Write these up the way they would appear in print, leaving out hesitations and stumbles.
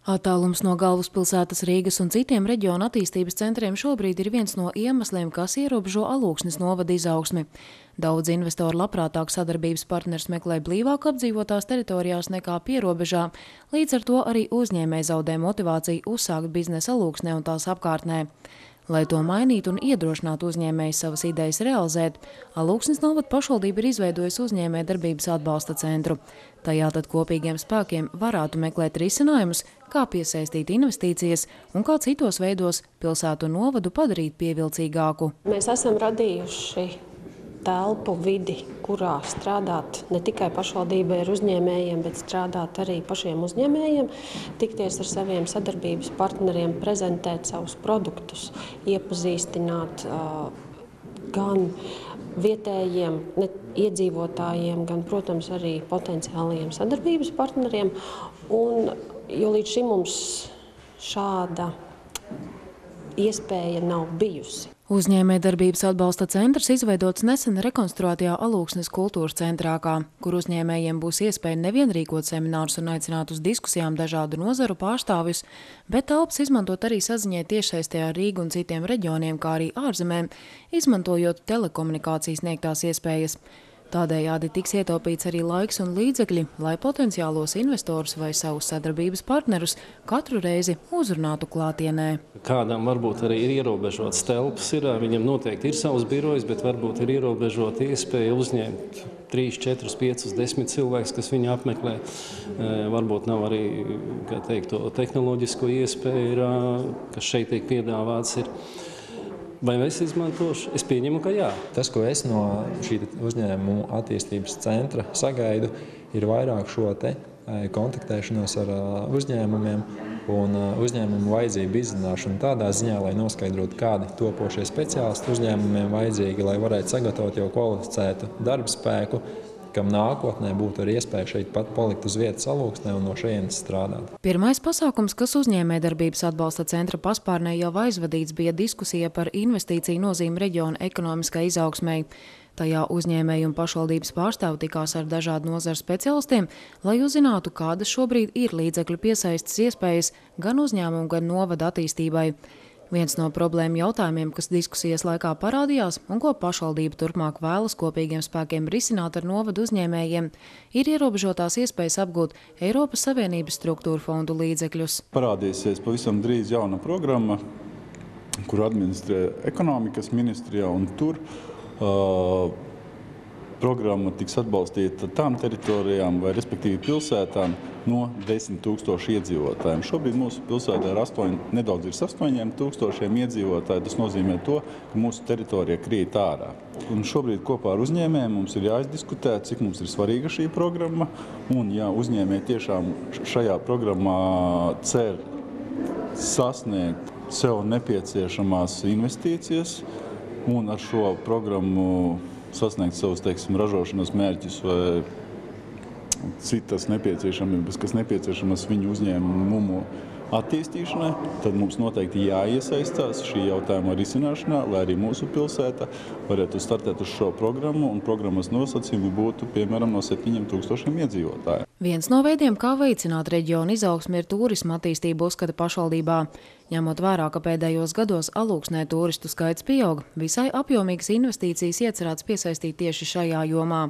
Attālums no galvaspilsētas Rīgas un citiem reģiona attīstības centriem šobrīd ir viens no iemesliem, kas ierobežo Alūksnes novada izaugsmi. Daudz investoru labprātāk sadarbības partners meklē blīvāk apdzīvotās teritorijās nekā pierobežā, līdz ar to arī uzņēmēji zaudē motivāciju uzsākt biznesu Alūksnē un tās apkārtnē. Lai to mainītu un iedrošinātu uzņēmējus savas idejas realizēt, Alūksnes novada pašvaldība ir izveidojusi uzņēmēju darbības atbalsta centru. Tajā tad kopīgiem spēkiem varētu meklēt risinājumus, kā piesaistīt investīcijas un kā citos veidos pilsētu un novadu padarīt pievilcīgāku. Mēs esam radījuši telpu vidi, kurā strādāt ne tikai pašvaldībai ar uzņēmējiem, bet strādāt arī pašiem uzņēmējiem, tikties ar saviem sadarbības partneriem, prezentēt savus produktus, iepazīstināt gan vietējiem iedzīvotājiem, gan, protams, arī potenciālajiem sadarbības partneriem. Jo līdz šim mums šāda iespēja nav bijusi. Uzņēmējdarbības atbalsta centrs izveidots nesen rekonstruētajā Alūksnes kultūras centrākā, kur uzņēmējiem būs iespēja nevien rīkot seminārus un aicināt uz diskusijām dažādu nozaru pārstāvjus, bet telpas izmantot arī saziņai tiešsaistē ar Rīgu un citiem reģioniem, kā arī ārzemēm, izmantojot telekomunikācijas sniegtās iespējas. Tādējādi tiks ietaupīts arī laiks un līdzekļi, lai potenciālos investorus vai savus sadarbības partnerus katru reizi uzrunātu klātienē. Kādam varbūt arī ir ierobežots telpas, viņam noteikti ir savs birojs, bet varbūt ir ierobežota iespēja uzņemt 3, 4, 5, 10 cilvēkus, kas viņu apmeklē. Varbūt nav arī, kā teikt, to tehnoloģisko iespēju, kas šeit tiek piedāvāts ir. Vai es izmantošu? Es pieņemu, ka jā. Tas, ko es no šī uzņēmumu attīstības centra sagaidu, ir vairāk šo kontaktēšanos ar uzņēmumiem un uzņēmumu vajadzību izzināšanu tādā ziņā, lai noskaidrotu, kādi topošie speciālisti uzņēmumiem vajadzīgi, lai varētu sagatavot jau kvalificētu darba spēku, kam nākotnē būtu arī iespēja šeit pat palikt uz vietas Alūksnē un no šejienes strādāt. Pirmais pasākums, kas uzņēmējdarbības atbalsta centra paspārnē jau aizvadīts, bija diskusija par investīciju nozīmi reģiona ekonomiskai izaugsmei. Tajā uzņēmēji un pašvaldības pārstāvi tikās ar dažādu nozaru speciālistiem, lai uzzinātu, kādas šobrīd ir līdzekļu piesaistes iespējas gan uzņēmumu, gan novada attīstībai. Viens no problēmu jautājumiem, kas diskusijas laikā parādījās un ko pašvaldība turpmāk vēlas kopīgiem spēkiem risināt ar novadu uzņēmējiem, ir ierobežotās iespējas apgūt Eiropas Savienības struktūru fondu līdzekļus. Parādīsies pavisam drīz jauna programma, kuru administrē ekonomikas ministrijā, un tur programma tiks atbalstīta tām teritorijām vai respektīvi pilsētām no 10 000 iedzīvotājiem. Šobrīd mūsu pilsētā ir nedaudz virs 8 000 iedzīvotāji. Tas nozīmē to, ka mūsu teritorija krīt ārā. Un šobrīd kopā ar uzņēmējiem mums ir jāizdiskutē, cik mums ir svarīga šī programma. Un ja uzņēmēji tiešām šajā programmā cer sasniegt sev nepieciešamās investīcijas un ar šo programmu sasniegt savus, ražošanas mērķus vai citas nepieciešamības, kas nepieciešamas viņu uzņēmumu attīstīšanai, tad mums noteikti jāiesaistās šī jautājuma risināšanā, lai arī mūsu pilsēta varētu startēt uz šo programmu, un programmas nosacījumi būtu, piemēram, no 7 000 iedzīvotāju. Viens no veidiem, kā veicināt reģionu izaugsmi, ir turisma attīstība, uzskata pašvaldībā. Ņemot vērā, ka pēdējos gados Alūksnē turistu skaits pieaug, visai apjomīgas investīcijas iecerēts piesaistīt tieši šajā jomā.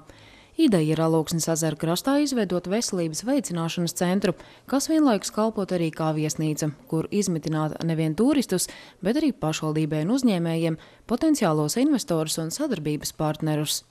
Ideja ir Alūksnes ezera krastā izveidot veselības veicināšanas centru, kas vienlaikus kalpot arī kā viesnīca, kur izmitināt nevien turistus, bet arī pašvaldībai un uzņēmējiem, potenciālos investorus un sadarbības partnerus.